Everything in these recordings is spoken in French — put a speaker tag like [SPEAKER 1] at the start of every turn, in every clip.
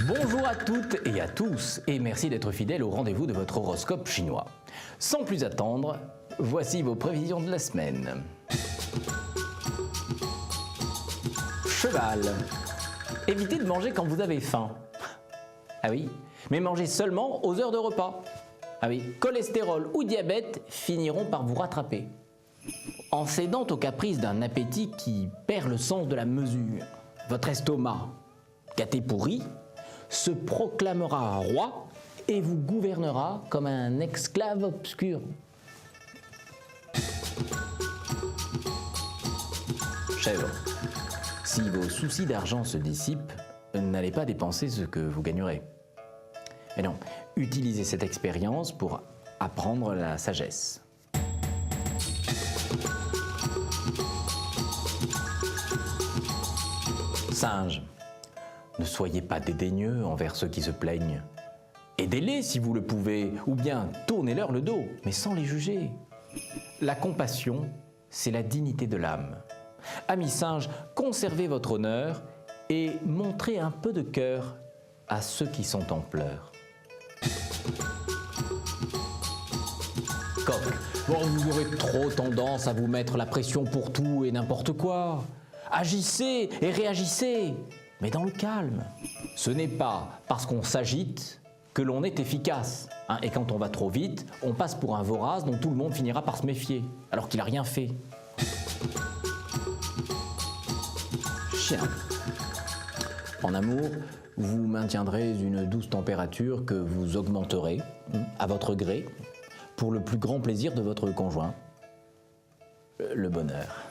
[SPEAKER 1] Bonjour à toutes et à tous et merci d'être fidèles au rendez-vous de votre horoscope chinois. Sans plus attendre, voici vos prévisions de la semaine. Cheval. Évitez de manger quand vous avez faim. Ah oui, mais mangez seulement aux heures de repas. Ah oui, cholestérol ou diabète finiront par vous rattraper. En cédant aux caprices d'un appétit qui perd le sens de la mesure, votre estomac, gâté pourri, se proclamera roi et vous gouvernera comme un esclave obscur. Chèvre, si vos soucis d'argent se dissipent, n'allez pas dépenser ce que vous gagnerez. Mais non, utilisez cette expérience pour apprendre la sagesse. Singe, ne soyez pas dédaigneux envers ceux qui se plaignent. Aidez-les si vous le pouvez, ou bien tournez-leur le dos, mais sans les juger. La compassion, c'est la dignité de l'âme. Amis singes, conservez votre honneur et montrez un peu de cœur à ceux qui sont en pleurs. Coq, bon, vous aurez trop tendance à vous mettre la pression pour tout et n'importe quoi. Agissez et réagissez, mais dans le calme. Ce n'est pas parce qu'on s'agite que l'on est efficace. Et quand on va trop vite, on passe pour un vorace dont tout le monde finira par se méfier, alors qu'il n'a rien fait. Chien. En amour, vous maintiendrez une douce température que vous augmenterez, à votre gré, pour le plus grand plaisir de votre conjoint. Le bonheur.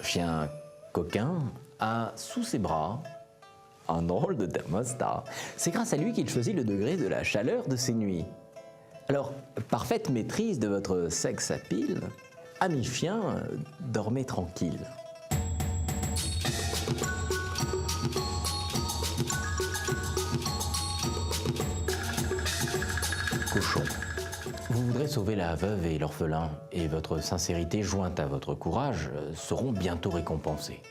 [SPEAKER 1] Chien coquin a sous ses bras un drôle de thermostat. C'est grâce à lui qu'il choisit le degré de la chaleur de ses nuits. Alors, parfaite maîtrise de votre sex appeal, ami chien, dormez tranquille. Cochon. Vous voudrez sauver la veuve et l'orphelin, et votre sincérité jointe à votre courage seront bientôt récompensées.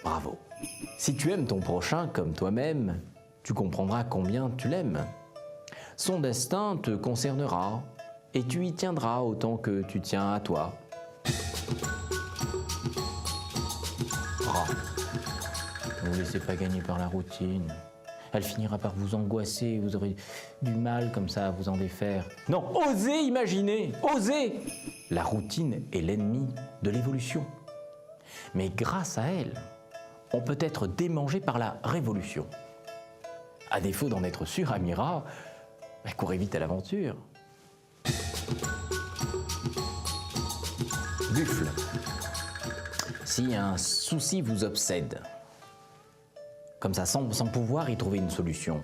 [SPEAKER 1] Bravo. Si tu aimes ton prochain comme toi-même, tu comprendras combien tu l'aimes. Son destin te concernera, et tu y tiendras autant que tu tiens à toi. Rat. Ne vous laissez pas gagner par la routine. Elle finira par vous angoisser, vous aurez du mal comme ça à vous en défaire. Non, osez imaginer, osez! La routine est l'ennemi de l'évolution. Mais grâce à elle, on peut être démangé par la révolution. À défaut d'en être sûr, Amira, courez vite à l'aventure. Buffle. Si un souci vous obsède, comme ça, sans pouvoir y trouver une solution,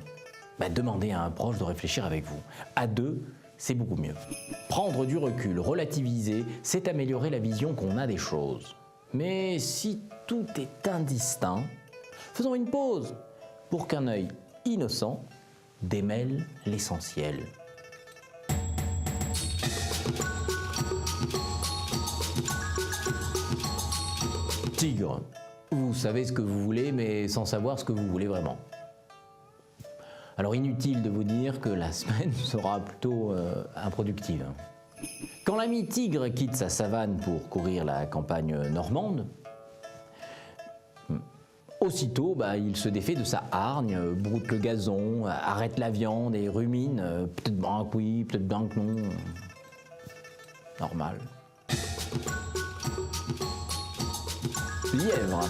[SPEAKER 1] demandez à un proche de réfléchir avec vous. À deux, c'est beaucoup mieux. Prendre du recul, relativiser, c'est améliorer la vision qu'on a des choses. Mais si tout est indistinct, faisons une pause pour qu'un œil innocent démêle l'essentiel. Tigre. Vous savez ce que vous voulez, mais sans savoir ce que vous voulez vraiment. Alors inutile de vous dire que la semaine sera plutôt improductive. Quand l'ami tigre quitte sa savane pour courir la campagne normande, aussitôt il se défait de sa hargne, broute le gazon, arrête la viande et rumine, peut-être bien que oui, peut-être bien que non. Normal. Lièvre,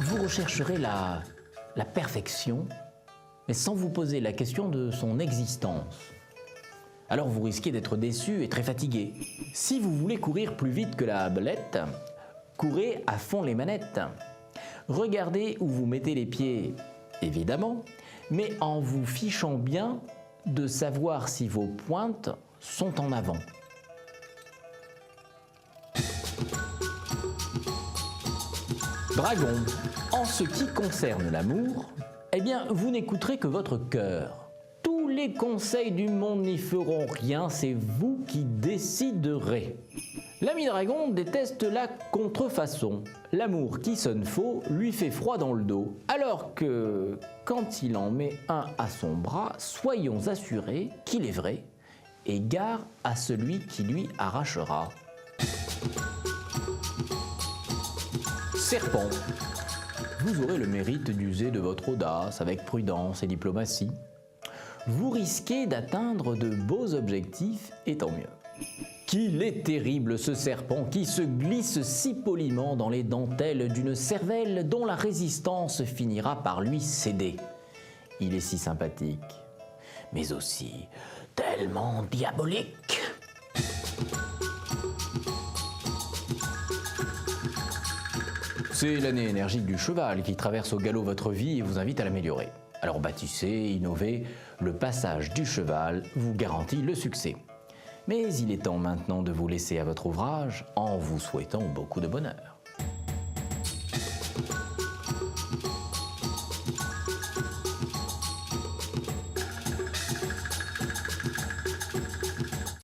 [SPEAKER 1] vous rechercherez la perfection, mais sans vous poser la question de son existence. Alors vous risquez d'être déçu et très fatigué. Si vous voulez courir plus vite que la belette, courez à fond les manettes. Regardez où vous mettez les pieds, évidemment, mais en vous fichant bien de savoir si vos pointes sont en avant. Dragon, en ce qui concerne l'amour, vous n'écouterez que votre cœur. Tous les conseils du monde n'y feront rien, c'est vous qui déciderez. L'ami dragon déteste la contrefaçon. L'amour qui sonne faux lui fait froid dans le dos, alors que quand il en met un à son bras, soyons assurés qu'il est vrai, et gare à celui qui lui arrachera. Serpent, vous aurez le mérite d'user de votre audace avec prudence et diplomatie. Vous risquez d'atteindre de beaux objectifs, et tant mieux. Qu'il est terrible ce serpent qui se glisse si poliment dans les dentelles d'une cervelle dont la résistance finira par lui céder. Il est si sympathique, mais aussi tellement diabolique. C'est l'année énergique du cheval qui traverse au galop votre vie et vous invite à l'améliorer. Alors bâtissez, innovez, le passage du cheval vous garantit le succès. Mais il est temps maintenant de vous laisser à votre ouvrage en vous souhaitant beaucoup de bonheur.